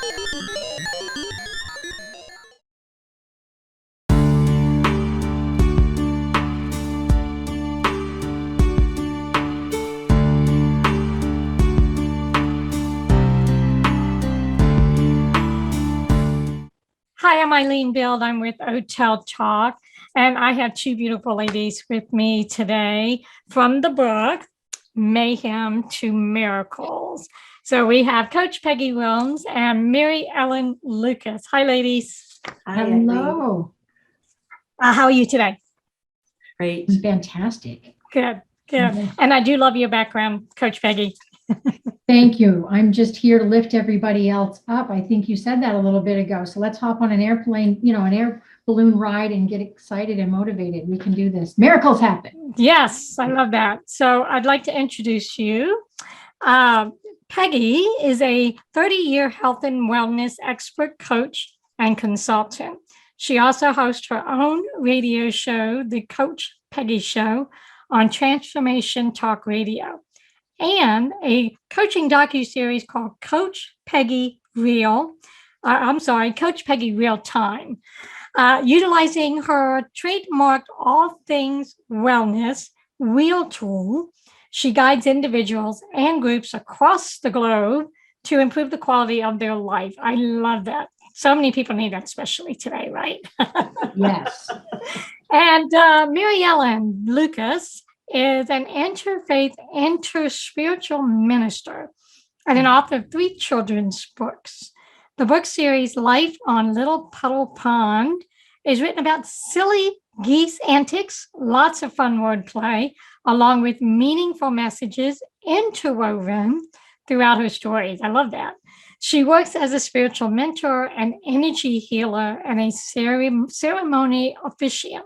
Hi, I'm Eileen Bild. I'm with OTEL Talk, and I have two beautiful ladies with me today from the book, Mayhem to Miracles. So we have Coach Peggy Willms and Mary Ellen Lucas. Hi, ladies. Hi, Hello. How are you today? Great. Fantastic. Good, good. And I do love your background, Coach Peggy. Thank you. I'm just here to lift everybody else up. I think you said that a little bit ago. So let's hop on an airplane, an air balloon ride and get excited and motivated. We can do this. Miracles happen. Yes, I love that. So I'd like to introduce you. Peggy is a 30-year health and wellness expert coach and consultant. She also hosts her own radio show, The Coach Peggy Show, on Transformation Talk Radio, and a coaching docuseries called Coach Peggy Real Time. Utilizing her trademarked all things wellness wheel tool, she guides individuals and groups across the globe to improve the quality of their life. I love that. So many people need that, especially today, right? Yes. And Mary Ellen Lucas is an interfaith, interspiritual minister and an author of 3 children's books. The book series Life on Little Puddle Pond is written about silly geese antics, lots of fun wordplay, along with meaningful messages interwoven throughout her stories. I love that. She works as a spiritual mentor, an energy healer, and a ceremony officiant.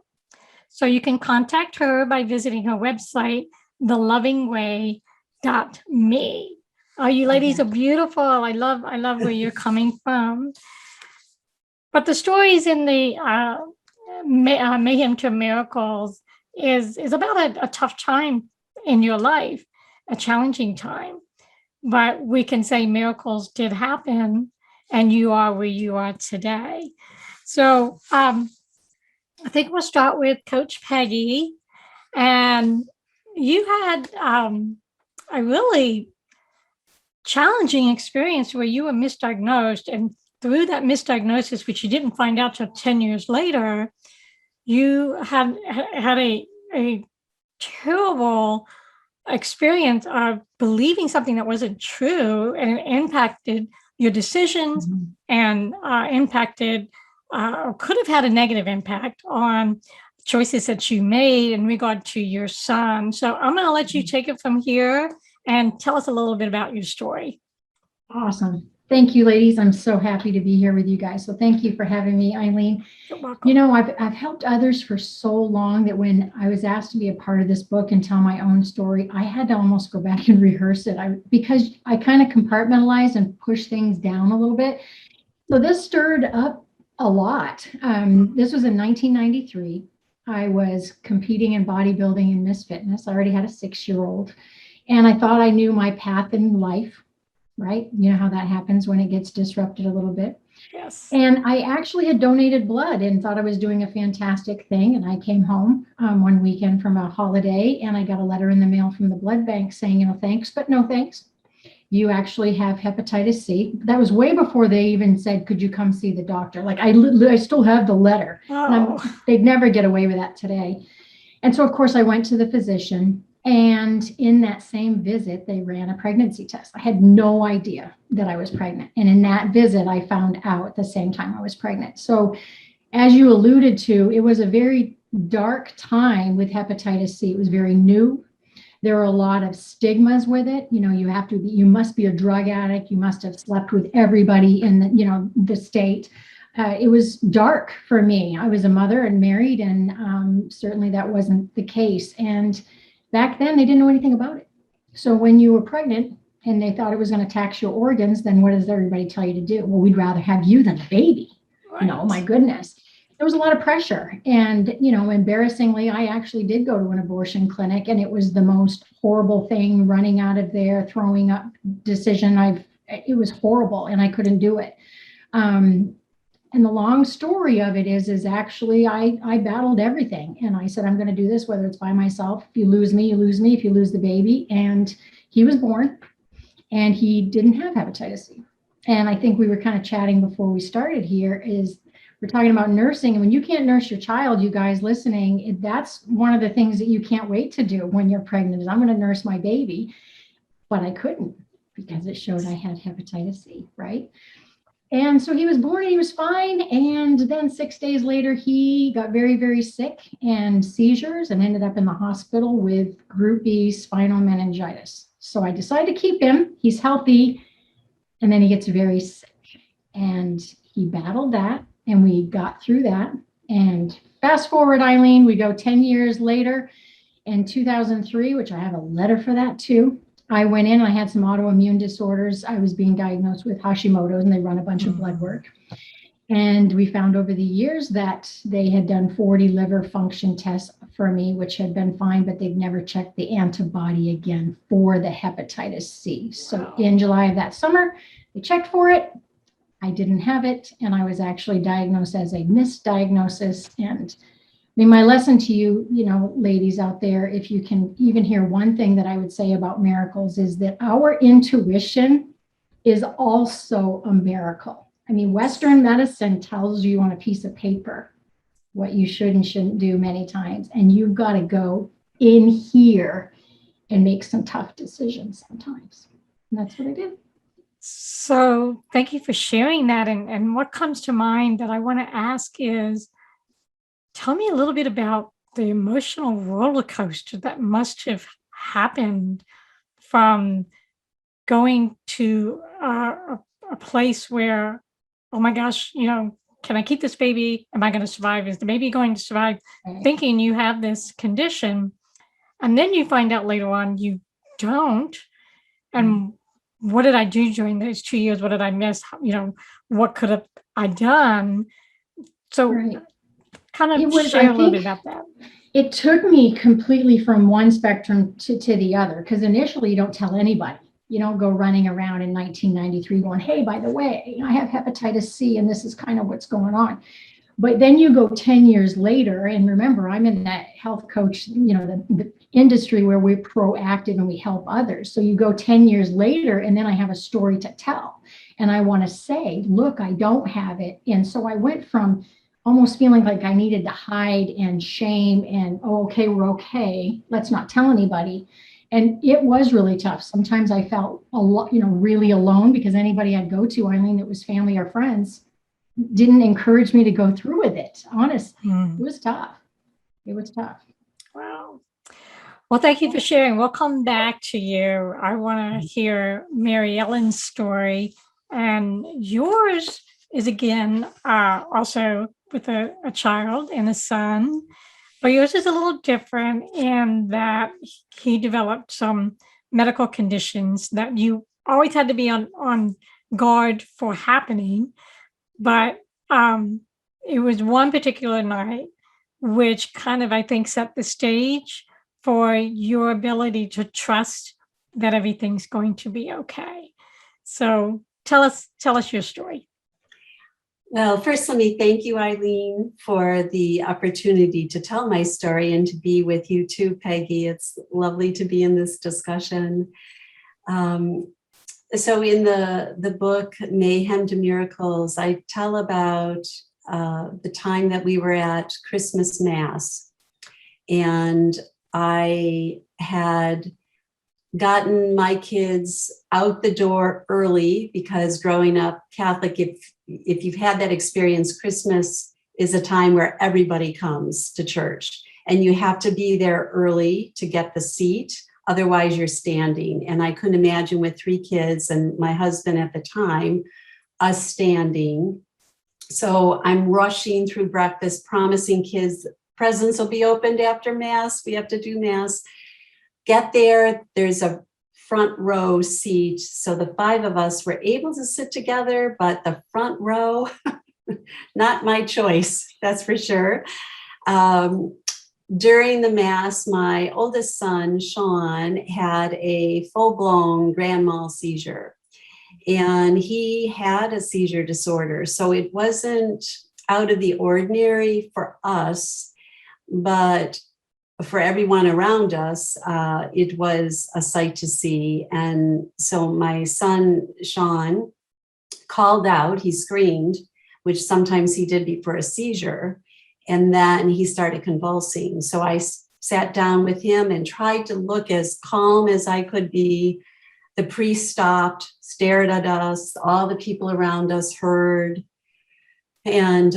So you can contact her by visiting her website, thelovingway.me. Oh, you ladies are beautiful. I love where you're coming from. But the stories in the Mayhem to Miracles is about a tough time in your life, a challenging time. But we can say miracles did happen, and you are where you are today. So I think we'll start with Coach Peggy. And you had a really challenging experience where you were misdiagnosed. And through that misdiagnosis, which you didn't find out till 10 years later, you had a terrible experience of believing something that wasn't true, and it impacted your decisions and impacted or could have had a negative impact on choices that you made in regard to your son. So I'm going to let you take it from here and tell us a little bit about your story. Awesome. Thank you, ladies. I'm so happy to be here with you guys. So thank you for having me, Eileen. You're welcome. I've helped others for so long that when I was asked to be a part of this book and tell my own story, I had to almost go back and rehearse it because I kind of compartmentalized and pushed things down a little bit. So this stirred up a lot. This was in 1993. I was competing in bodybuilding and Miss Fitness. I already had a 6-year-old, and I thought I knew my path in life. Right? You know how that happens when it gets disrupted a little bit. Yes. And I actually had donated blood and thought I was doing a fantastic thing. And I came home one weekend from a holiday, and I got a letter in the mail from the blood bank saying, thanks, but no thanks. You actually have hepatitis C. That was way before they even said, could you come see the doctor? Like I still have the letter. Oh. They'd never get away with that today. And so, of course, I went to the physician. And in that same visit, they ran a pregnancy test. I had no idea that I was pregnant. And in that visit, I found out at the same time I was pregnant. So as you alluded to, it was a very dark time with hepatitis C. It was very new. There were a lot of stigmas with it. You must be a drug addict. You must have slept with everybody in the state. It was dark for me. I was a mother and married, and certainly that wasn't the case. And back then, they didn't know anything about it. So when you were pregnant and they thought it was going to tax your organs, then what does everybody tell you to do? Well, we'd rather have you than a baby. Right. My goodness. There was a lot of pressure. And, embarrassingly, I actually did go to an abortion clinic, and it was the most horrible thing, running out of there, throwing up decision I've it was horrible and I couldn't do it. And the long story of it is actually I battled everything. And I said, I'm going to do this, whether it's by myself. If you lose me, you lose me. If you lose the baby. And he was born and he didn't have hepatitis C. And I think we were kind of chatting before we started here is we're talking about nursing. And when you can't nurse your child, you guys listening, that's one of the things that you can't wait to do when you're pregnant is I'm going to nurse my baby. But I couldn't because it showed I had hepatitis C, right? And so he was born and he was fine. And then 6 days later, he got very, very sick and seizures and ended up in the hospital with group B spinal meningitis. So I decided to keep him. He's healthy. And then he gets very sick. And he battled that. And we got through that. And fast forward, Eileen, we go 10 years later in 2003, which I have a letter for that too. I went in, I had some autoimmune disorders. I was being diagnosed with Hashimoto's and they run a bunch of blood work. And we found over the years that they had done 40 liver function tests for me, which had been fine, but they'd never checked the antibody again for the hepatitis C. So in July of that summer, they checked for it. I didn't have it. And I was actually diagnosed as a misdiagnosis. And I mean, my lesson to you, ladies out there, if you can even hear one thing that I would say about miracles is that our intuition is also a miracle. I mean, Western medicine tells you on a piece of paper what you should and shouldn't do many times. And you've got to go in here and make some tough decisions sometimes. And that's what I did. So thank you for sharing that. And what comes to mind that I want to ask is, tell me a little bit about the emotional roller coaster that must have happened from going to a place where, oh my gosh, can I keep this baby? Am I going to survive? Is the baby going to survive? Right. Thinking you have this condition. And then you find out later on you don't. And what did I do during those 2 years? What did I miss? What could have I done? So Right. kind of It was, share I a little bit think, about that. It took me completely from one spectrum to the other, because initially you don't tell anybody. You don't go running around in 1993 going, hey, by the way, I have hepatitis C and this is kind of what's going on. But then you go 10 years later, and remember, I'm in that health coach, the industry where we're proactive and we help others. So you go 10 years later, and then I have a story to tell. And I want to say, look, I don't have it. And so I went from almost feeling like I needed to hide and shame and, oh, okay, we're okay. Let's not tell anybody. And it was really tough. Sometimes I felt a lot, really alone because anybody I'd go to, Eileen, that was family or friends, didn't encourage me to go through with it. Honestly, It was tough. It was tough. Wow. Well, thank you for sharing. We'll come back to you. I want to hear Mary Ellen's story. And yours is, again, also with a child and a son. But yours is a little different in that he developed some medical conditions that you always had to be on guard for happening. But it was one particular night which kind of, I think, set the stage for your ability to trust that everything's going to be okay. So tell us your story. Well, first, let me thank you, Eileen, for the opportunity to tell my story and to be with you too, Peggy. It's lovely to be in this discussion. So in the book, Mayhem to Miracles, I tell about the time that we were at Christmas Mass. And I had gotten my kids out the door early because growing up Catholic, if you've had that experience, Christmas is a time where everybody comes to church and you have to be there early to get the seat. Otherwise you're standing. And I couldn't imagine with 3 kids and my husband at the time, us standing. So I'm rushing through breakfast, promising kids presents will be opened after Mass. We have to do Mass. Get there, there's a front row seat. So the 5 of us were able to sit together, but the front row, not my choice, that's for sure. During the Mass, my oldest son, Sean, had a full-blown grand mal seizure. And he had a seizure disorder. So it wasn't out of the ordinary for us, but for everyone around us, it was a sight to see. And so my son, Sean, called out, he screamed, which sometimes he did before a seizure. And then he started convulsing. So I sat down with him and tried to look as calm as I could be. The priest stopped, stared at us. All the people around us heard. And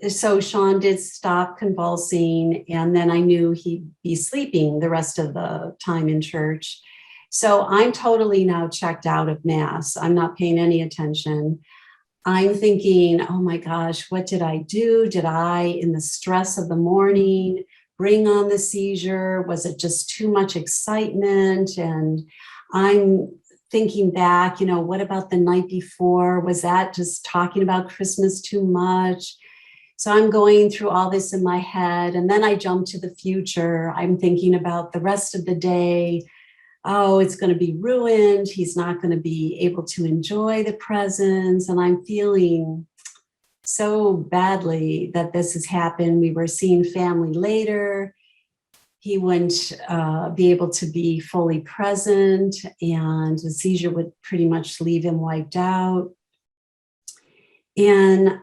so Sean did stop convulsing. And then I knew he'd be sleeping the rest of the time in church. So I'm totally now checked out of Mass. I'm not paying any attention. I'm thinking, oh my gosh, what did I do? Did I, in the stress of the morning, bring on the seizure? Was it just too much excitement? And I'm thinking back, what about the night before? Was that just talking about Christmas too much? So I'm going through all this in my head. And then I jump to the future. I'm thinking about the rest of the day. Oh, it's going to be ruined. He's not going to be able to enjoy the presents. And I'm feeling so badly that this has happened. We were seeing family later. He wouldn't be able to be fully present, and the seizure would pretty much leave him wiped out. And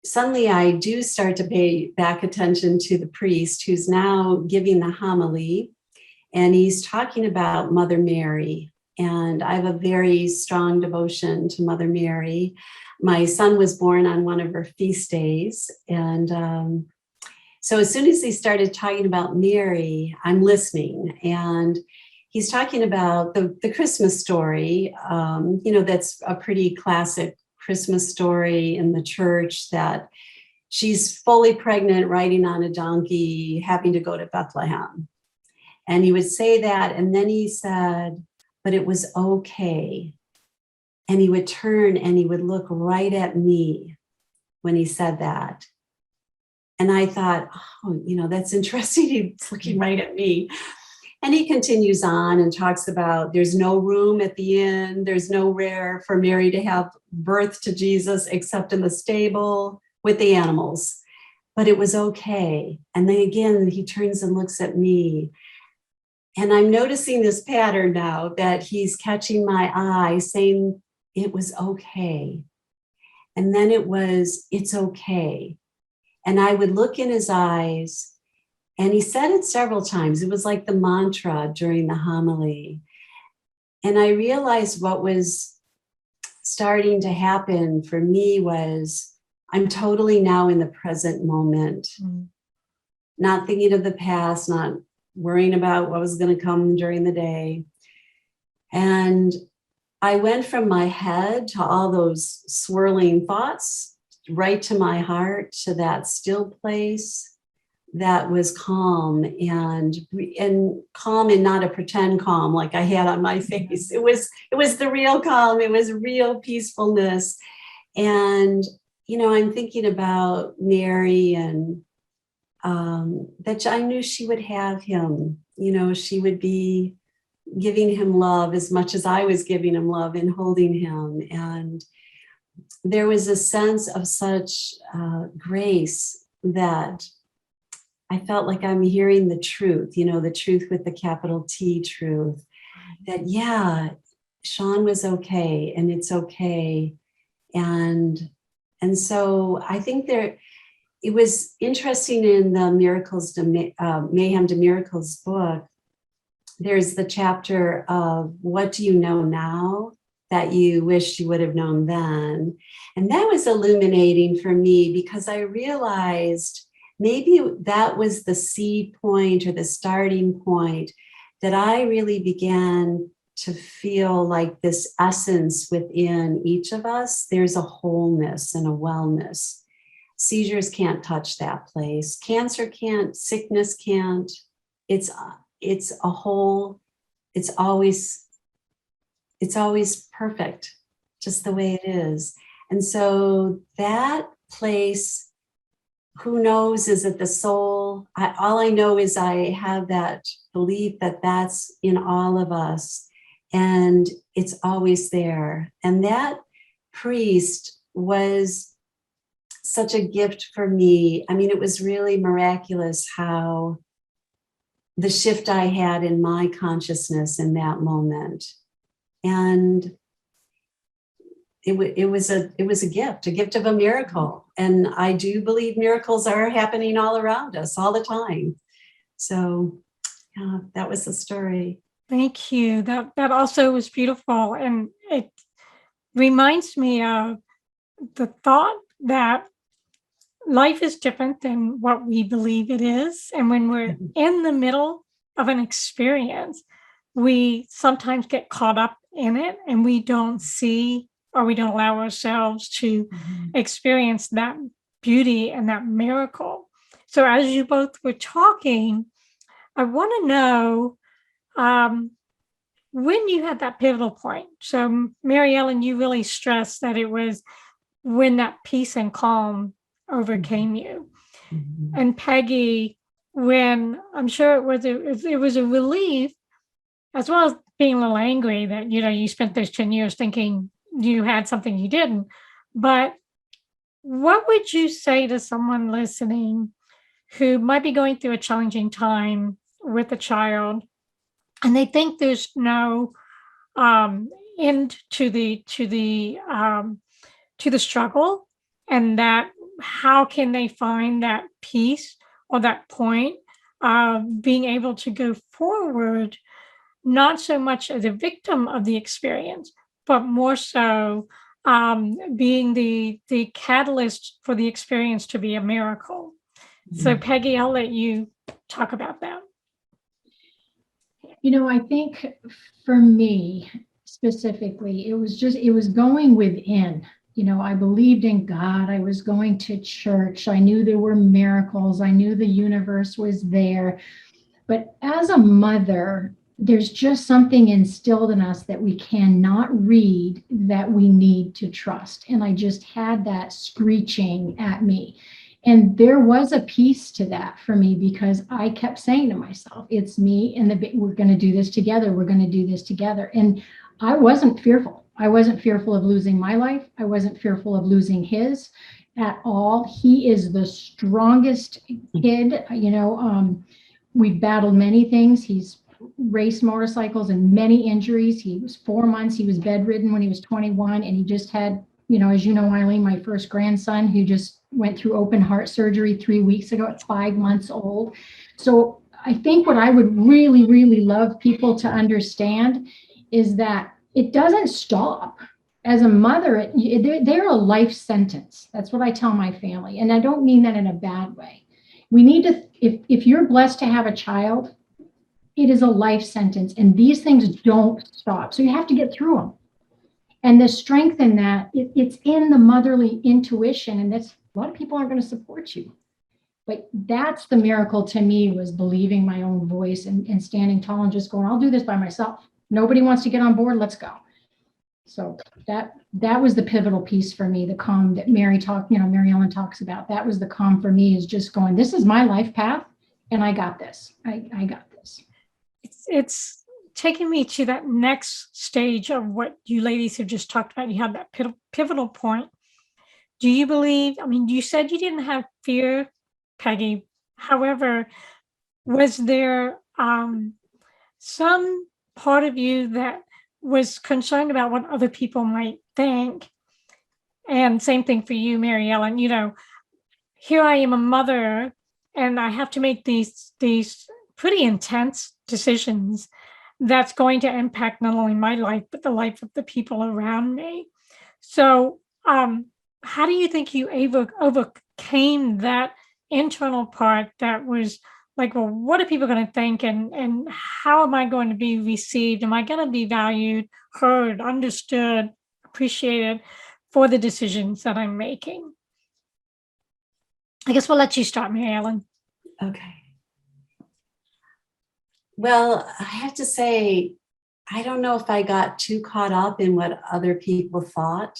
suddenly I do start to pay back attention to the priest who's now giving the homily. And he's talking about Mother Mary. And I have a very strong devotion to Mother Mary. My son was born on one of her feast days. And so as soon as he started talking about Mary, I'm listening. And he's talking about the Christmas story. That's a pretty classic Christmas story in the church, that she's fully pregnant, riding on a donkey, having to go to Bethlehem. And he would say that, and then he said, but it was okay. And he would turn and he would look right at me when he said that. And I thought, oh, that's interesting. He's looking right at me. And he continues on and talks about there's no room at the inn. There's nowhere for Mary to have birth to Jesus except in the stable with the animals. But it was okay. And then again, he turns and looks at me. And I'm noticing this pattern now, that he's catching my eye saying it was okay. And then it's okay. And I would look in his eyes, and he said it several times. It was like the mantra during the homily. And I realized what was starting to happen for me was I'm totally now in the present moment, not thinking of the past, not worrying about what was going to come during the day. And I went from my head to all those swirling thoughts right to my heart, to that still place that was calm, and calm, and not a pretend calm like I had on my face. It was the real calm. It was real peacefulness. And I'm thinking about Mary, and that I knew she would have him. She would be giving him love as much as I was giving him love and holding him. And there was a sense of such grace that I felt like I'm hearing the truth, the truth with the capital T truth, that, yeah, Sean was okay, and it's okay. And so I think it was interesting in the Mayhem to Miracles book. There's the chapter of what do you know now that you wish you would have known then. And that was illuminating for me, because I realized maybe that was the seed point or the starting point, that I really began to feel like this essence within each of us. There's a wholeness and a wellness. Seizures can't touch that place. Cancer can't, sickness can't. It's a whole, it's always perfect, just the way it is. And so that place, who knows, is it the soul? All I know is I have that belief that that's in all of us. And it's always there. And that priest was such a gift for me. I mean, it was really miraculous how the shift I had in my consciousness in that moment. And it was a gift of a miracle. And I do believe miracles are happening all around us all the time. So yeah, that was the story. Thank you. That also was beautiful. And it reminds me of the thought that life is different than what we believe it is. And when we're in the middle of an experience, we sometimes get caught up in it and we don't see, or we don't allow ourselves to experience that beauty and that miracle. So as you both were talking, I want to know when you had that pivotal point. So Mary Ellen, you really stressed that it was when that peace and calm overcame you. And Peggy, when I'm sure it was a relief, as well as being a little angry that, you spent those 10 years thinking you had something you didn't. But what would you say to someone listening who might be going through a challenging time with a child and they think there's no end to the struggle, and that how can they find that peace or that point of being able to go forward, not so much as a victim of the experience, but more so being the catalyst for the experience to be a miracle. So Peggy, I'll let you talk about that. I think for me specifically, it was going within. I believed in God. I was going to church. I knew there were miracles. I knew the universe was there. But as a mother, there's just something instilled in us that we cannot read that we need to trust. And I just had that screeching at me. And there was a piece to that for me because I kept saying to myself, it's me and we're going to do this together. We're going to do this together. And I wasn't fearful. I wasn't fearful of losing my life. I wasn't fearful of losing his at all. He is the strongest kid. We've battled many things. He's raced motorcycles and many injuries. He was 4 months. He was bedridden when he was 21. And he just had, as you know, Eileen, my first grandson, who just went through open heart surgery 3 weeks ago at 5 months old. So I think what I would really, really love people to understand is that it doesn't stop. As a mother, they're a life sentence. That's what I tell my family. And I don't mean that in a bad way. We need to, if you're blessed to have a child, it is a life sentence. And these things don't stop. So you have to get through them. And the strength in that, it's in the motherly intuition. And that's, a lot of people aren't going to support you. But that's the miracle to me, was believing my own voice and standing tall and just going, I'll do this by myself. Nobody wants to get on board. Let's go. So that was the pivotal piece for me, the calm that Mary Ellen talks about. That was the calm for me, is just going, this is my life path and I got this. I got this. It's taking me to that next stage of what you ladies have just talked about. You had that pivotal point. Do you believe, you said you didn't have fear, Peggy. However, was there some part of you that was concerned about what other people might think? And same thing for you, Mary Ellen. Here I am, a mother, and I have to make these pretty intense decisions that's going to impact not only my life, but the life of the people around me. So how do you think you overcame that internal part that was like, well, what are people going to think, and how am I going to be received? Am I going to be valued, heard, understood, appreciated for the decisions that I'm making? I guess we'll let you start, Mary Ellen. Okay. Well, I have to say, I don't know if I got too caught up in what other people thought.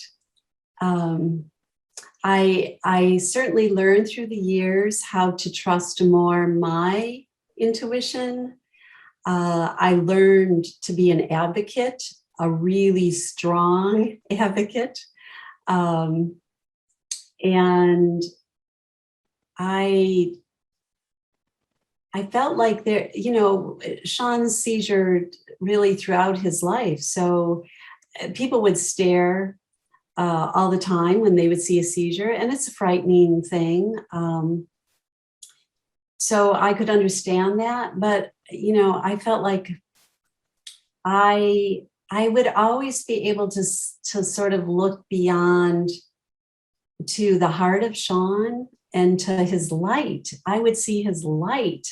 I certainly learned through the years how to trust more my intuition. I learned to be an advocate really strong advocate. And I felt like there, Sean's seizure really throughout his life. So people would stare all the time when they would see a seizure, and it's a frightening thing. So I could understand that, but I felt like I would always be able to sort of look beyond to the heart of Sean and to his light. I would see his light,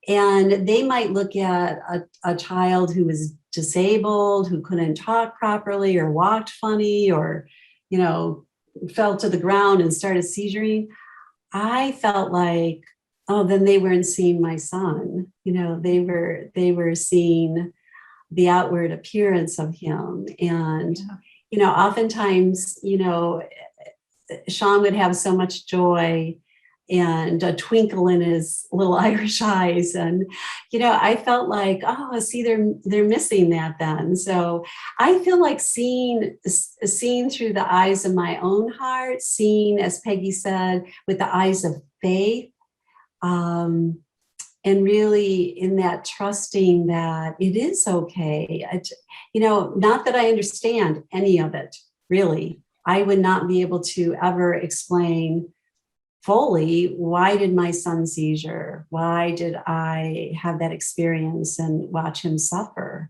and they might look at a child who was disabled, who couldn't talk properly or walked funny, or fell to the ground and started seizuring. I felt like, oh, then they weren't seeing my son. They were seeing the outward appearance of him. And, oftentimes, Sean would have so much joy and a twinkle in his little Irish eyes. And, I felt like, oh, see, they're missing that then. So I feel like seeing through the eyes of my own heart, seeing, as Peggy said, with the eyes of faith, and really in that trusting that it is okay. Not that I understand any of it, really. I would not be able to ever explain fully, why did my son seizure? Why did I have that experience and watch him suffer?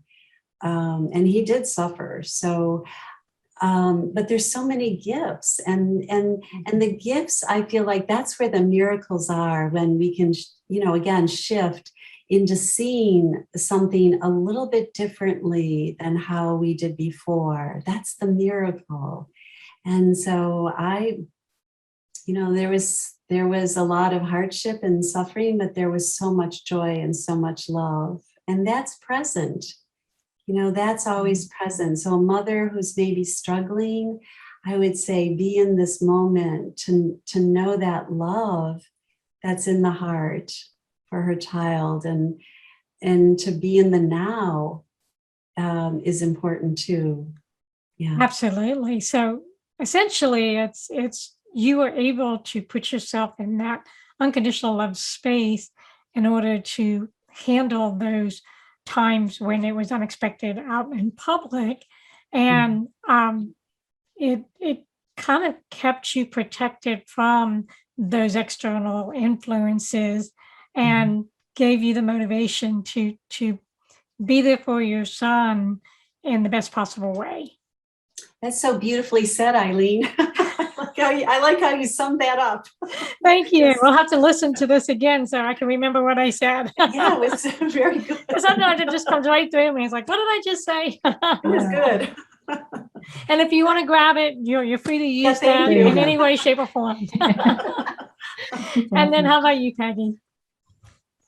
And he did suffer. So, but there's so many gifts, and the gifts, I feel like that's where the miracles are, when we can, again, shift into seeing something a little bit differently than how we did before. That's the miracle. And so there was a lot of hardship and suffering, but there was so much joy and so much love. And that's present. That's always present. So a mother who's maybe struggling, I would say, be in this moment to know that love that's in the heart for her child, and to be in the now is important too. Yeah. Absolutely. So essentially it's you are able to put yourself in that unconditional love space in order to handle those times when it was unexpected out in public. And it kind of kept you protected from those external influences, and gave you the motivation to be there for your son in the best possible way. That's so beautifully said, Eileen. I like how you summed that up. Thank you. We'll have to listen to this again so I can remember what I said. Yeah, it was very good. Sometimes it just comes right through me. It's like, what did I just say? It was good. And if you want to grab it, you're free to use that in any way, shape, or form. And then how about you, Peggy?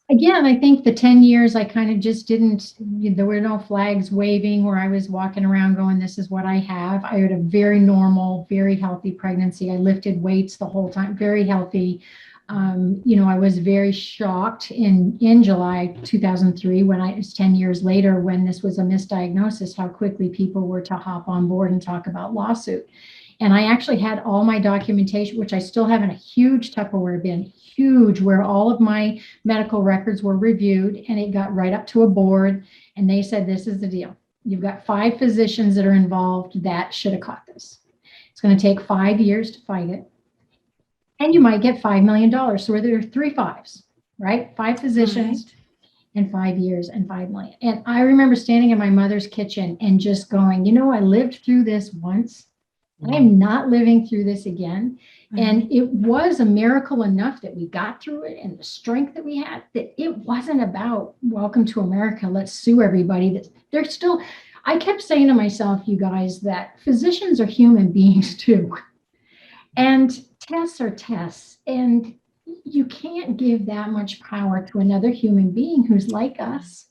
Again, I think the 10 years I kind of just didn't, there were no flags waving where I was walking around going, this is what I have. I had a very normal, very healthy pregnancy. I lifted weights the whole time, very healthy. I was very shocked in July 2003, when it was 10 years later, when this was a misdiagnosis, how quickly people were to hop on board and talk about lawsuit. And I actually had all my documentation, which I still have in a huge Tupperware bin, huge, where all of my medical records were reviewed, and it got right up to a board. And they said, this is the deal. You've got 5 physicians that are involved that should have caught this. It's going to take 5 years to fight it. And you might get $5 million. So there are 3 5s, right? 5 physicians and 5 years and $5 million. And I remember standing in my mother's kitchen and just going, I lived through this once. I am not living through this again. And it was a miracle enough that we got through it, and the strength that we had, that it wasn't about welcome to America, let's sue everybody. They're still, I kept saying to myself, you guys, that physicians are human beings too. And tests are tests. And you can't give that much power to another human being who's like us,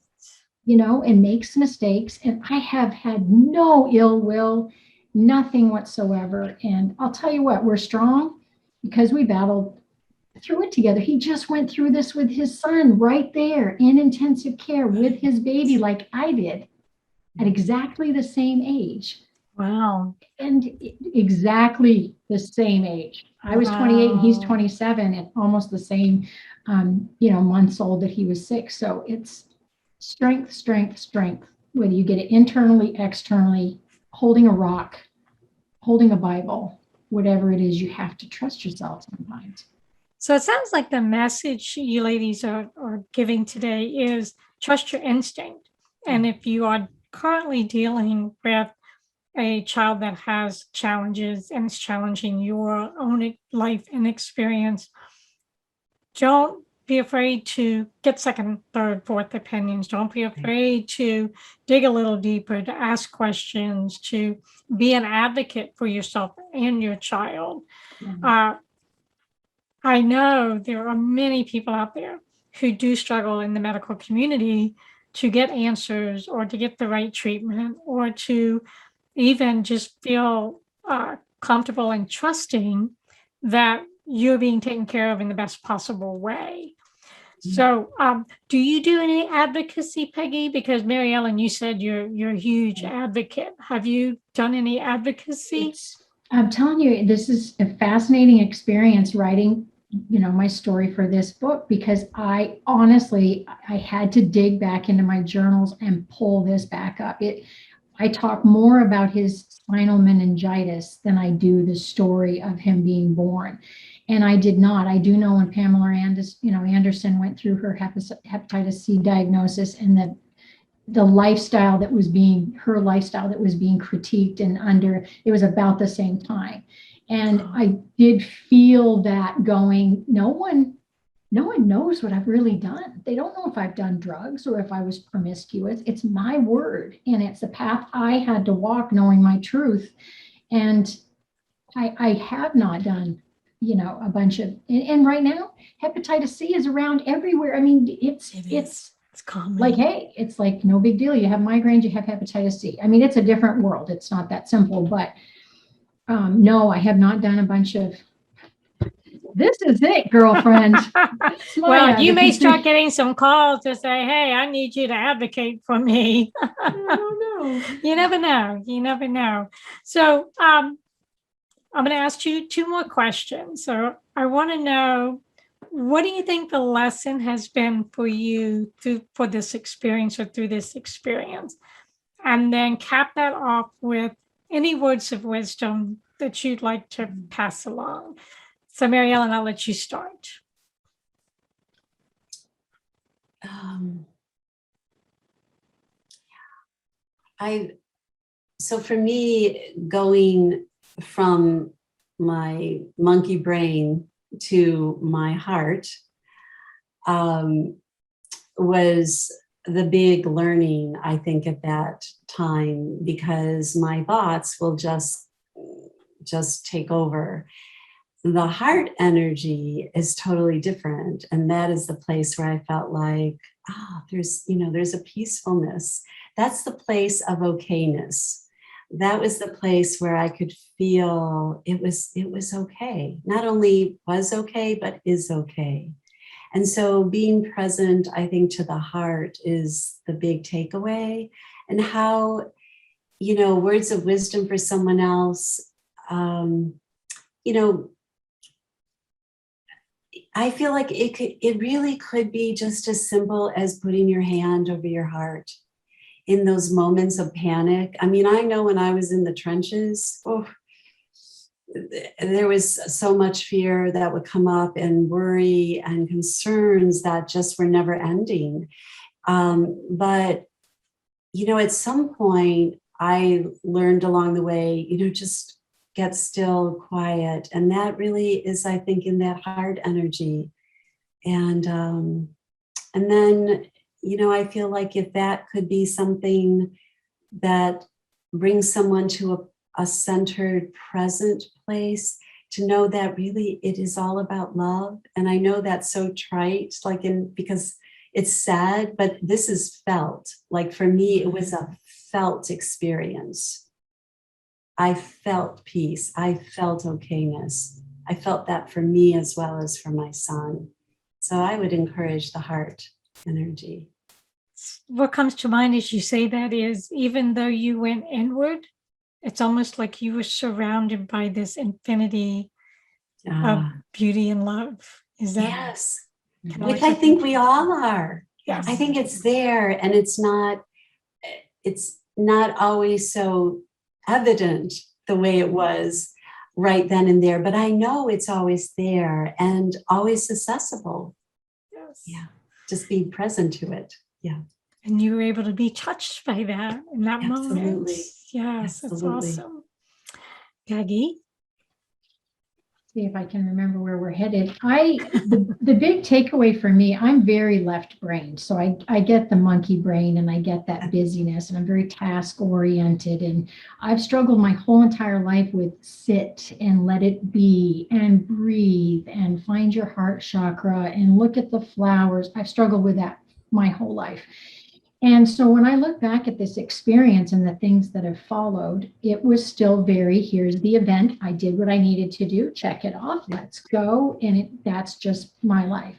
and makes mistakes. And I have had no ill will, nothing whatsoever. And I'll tell you what, we're strong because we battled through it together. He just went through this with his son right there in intensive care with his baby, like I did. at exactly the same age. Wow. And exactly the same age. I was 28 and he's 27 and almost the same, months old that he was 6. So it's strength, strength, strength, whether you get it internally, externally, holding a rock, holding a Bible, whatever it is, you have to trust yourself sometimes. So it sounds like the message you ladies are giving today is trust your instinct. And if you are currently dealing with a child that has challenges and is challenging your own life and experience, don't be afraid to get second, third, fourth opinions. Don't be afraid to dig a little deeper, to ask questions, to be an advocate for yourself and your child. I know there are many people out there who do struggle in the medical community to get answers or to get the right treatment or to even just feel comfortable and trusting that you're being taken care of in the best possible way. So do you do any advocacy, Peggy? Because Mary Ellen, you said you're a huge advocate. Have you done any advocacy? I'm telling you, this is a fascinating experience writing, my story for this book, because I had to dig back into my journals and pull this back up. I talk more about his spinal meningitis than I do the story of him being born. And I did not. I do know when Pamela Anderson went through her hepatitis C diagnosis and the lifestyle that was being critiqued and it was about the same time. And I did feel that going, no one knows what I've really done. They don't know if I've done drugs or if I was promiscuous. It's my word. And it's a path I had to walk knowing my truth. And I have not done, a bunch of, and right now, hepatitis C is around everywhere. I mean, it's common. Like, hey, it's like no big deal. You have migraines, you have hepatitis C. I mean, it's a different world. It's not that simple, but no, I have not done a bunch of, this is it, girlfriend. Well, you may start getting some calls to say, hey, I need you to advocate for me. I don't know. You never know. You never know. So I'm going to ask you 2 more questions. So I want to know, what do you think the lesson has been for you for this experience or through this experience? And then cap that off with any words of wisdom that you'd like to pass along. So Mary Ellen, I'll let you start. So for me, going from my monkey brain to my heart was the big learning, I think, at that time, because my thoughts will just take over. The heart energy is totally different. And that is the place where I felt like, there's a peacefulness. That's the place of okayness. That was the place where I could feel it was okay. Not only was okay, but is okay. And so being present, I think, to the heart is the big takeaway. And how, words of wisdom for someone else, I feel like it really could be just as simple as putting your hand over your heart in those moments of panic. I mean, I know when I was in the trenches, there was so much fear that would come up and worry and concerns that just were never ending. But, at some point I learned along the way, just get still, quiet. And that really is, I think, in that heart energy. And then, I feel like if that could be something that brings someone to a centered, present place, to know that really it is all about love. And I know that's so trite, because it's sad, but this is felt. Like for me, it was a felt experience. I felt peace. I felt okayness. I felt that for me as well as for my son. So I would encourage the heart energy. what comes to mind as you say that is, even though you went inward, it's almost like you were surrounded by this infinity of beauty and love. Is that? Yes. Can Which I think we all are. Yes. I think it's there, and it's not always so evident the way it was right then and there, but I know it's always there and always accessible. Yes. Yeah. Just be present to it. Yeah. And you were able to be touched by that in that moment. Absolutely. Yes, that's Absolutely. awesome. Peggy? See if I can remember where we're headed. The big takeaway for me, I'm very left-brained. So I get the monkey brain and I get that busyness, and I'm very task-oriented. And I've struggled my whole entire life with sit and let it be and breathe and find your heart chakra and look at the flowers. I've struggled with that my whole life. And so when I look back at this experience and the things that have followed, it was still very, here's the event. I did what I needed to do. Check it off. Let's go. And that's just my life.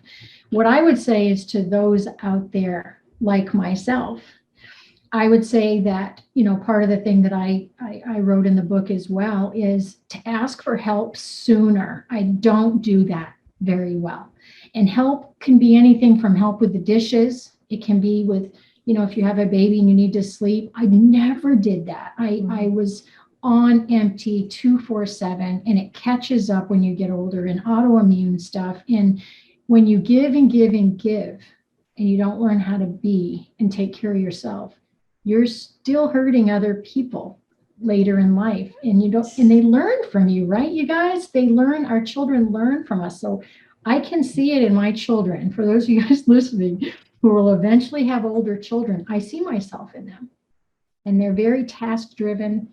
What I would say is to those out there like myself, I would say that, part of the thing that I wrote in the book as well is to ask for help sooner. I don't do that very well. And help can be anything from help with the dishes. It can be with if you have a baby and you need to sleep. I never did that. I was on empty 24/7, and it catches up when you get older, and autoimmune stuff. And when you give and give and give, and you don't learn how to be and take care of yourself, you're still hurting other people later in life. And they learn from you, right? You guys, our children learn from us. So I can see it in my children. For those of you guys listening, who will eventually have older children, I see myself in them. And they're very task-driven.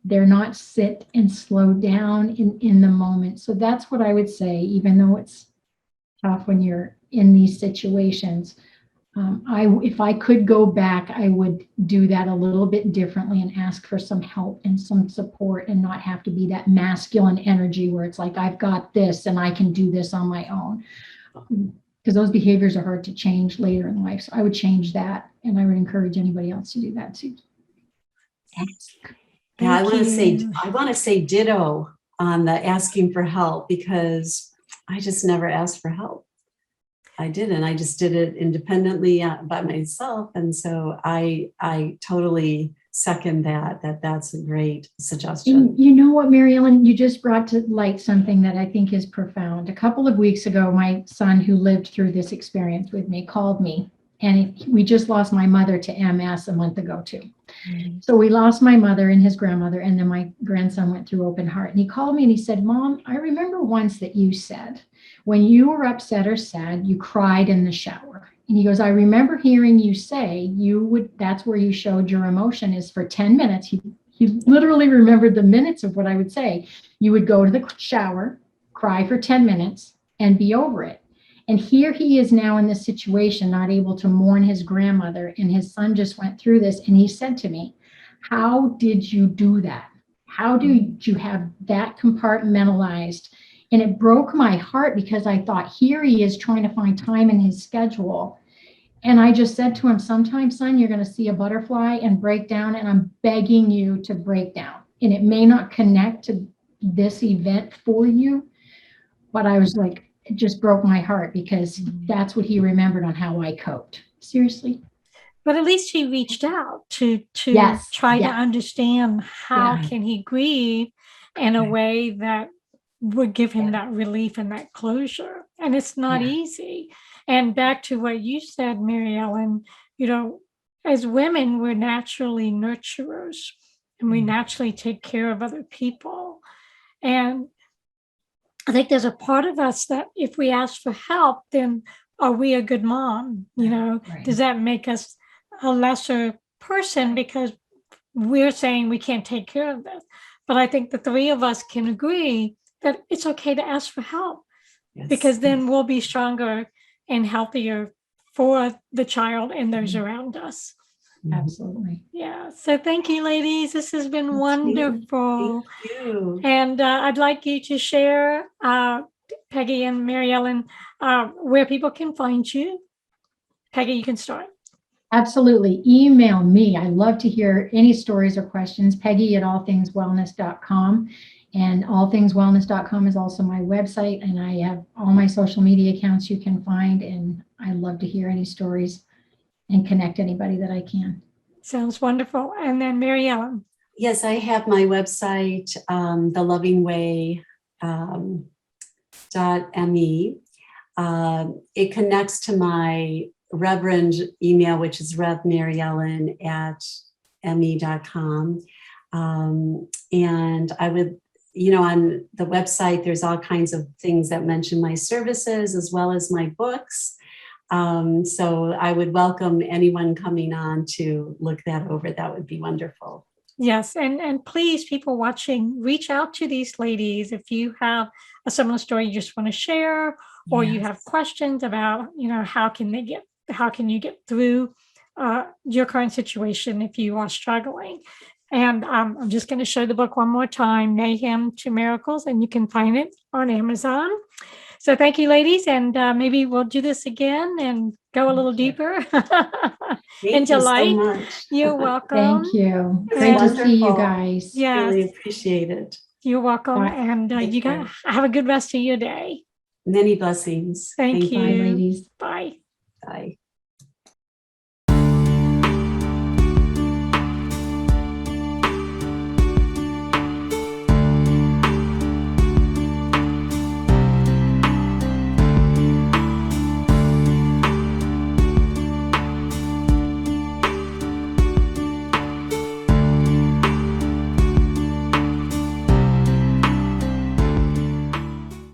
They're not sit and slow down in the moment. So that's what I would say, even though it's tough when you're in these situations. If I could go back, I would do that a little bit differently and ask for some help and some support, and not have to be that masculine energy where it's like, I've got this and I can do this on my own. Because those behaviors are hard to change later in life. So I would change that, and I would encourage anybody else to do that too. Yeah, I want to say ditto on the asking for help, because I just never asked for help. I didn't. I just did it independently by myself, and so I totally second that's a great suggestion. And you know what, Mary Ellen, you just brought to light something that I think is profound. A couple of weeks ago, my son, who lived through this experience with me, called me, and we just lost my mother to MS a month ago too. Mm-hmm. So we lost my mother and his grandmother, and then my grandson went through open heart. And he called me and he said, Mom, I remember once that you said, when you were upset or sad, you cried in the shower. And he goes, I remember hearing you say that's where you showed your emotion, is for 10 minutes. He literally remembered the minutes of what I would say. You would go to the shower, cry for 10 minutes, and be over it. And here he is now in this situation, not able to mourn his grandmother, and his son just went through this. And he said to me, how did you do that? How did you have that compartmentalized? And it broke my heart, because I thought, here he is trying to find time in his schedule. And I just said to him, sometimes, son, you're going to see a butterfly and break down, and I'm begging you to break down. And it may not connect to this event for you, but I was like, it just broke my heart, because that's what he remembered on how I coped. Seriously. But at least he reached out to try to understand how can he grieve in a way that would give him that relief and that closure. And it's not easy. And back to what you said, Mary Ellen, as women, we're naturally nurturers, and we naturally take care of other people. And I think there's a part of us that if we ask for help, then are we a good mom? Does that make us a lesser person because we're saying we can't take care of this? But I think the three of us can agree that it's okay to ask for help, because then we'll be stronger and healthier for the child and those around us. Absolutely. Yeah. So thank you, ladies. This has been wonderful. Thank you. And I'd like you to share, Peggy and Mary Ellen, where people can find you. Peggy, you can start. Absolutely. Email me. I love to hear any stories or questions. Peggy at allthingswellness.com. And allthingswellness.com is also my website. And I have all my social media accounts you can find. And I love to hear any stories and connect anybody that I can. Sounds wonderful. And then Mary Ellen. Yes, I have my website, thelovingway.me. It connects to my Reverend email, which is revmaryellen@me.com. And I would, on the website, there's all kinds of things that mention my services as well as my books. So I would welcome anyone coming on to look that over. That would be wonderful. Yes, and please, people watching, reach out to these ladies if you have a similar story you just want to share, or you have questions about, how can you get through your current situation if you are struggling. And I'm just going to show the book one more time, Mayhem to Miracles, and you can find it on Amazon. So thank you, ladies, and maybe we'll do this again and go a little deeper into light. So much. You're welcome. Thank you. It's Great to wonderful. see you guys. Yes, Really appreciate it. you're welcome. Bye. And you guys have a good rest of your day. Many blessings. Thank you. Bye, ladies. Bye. Bye.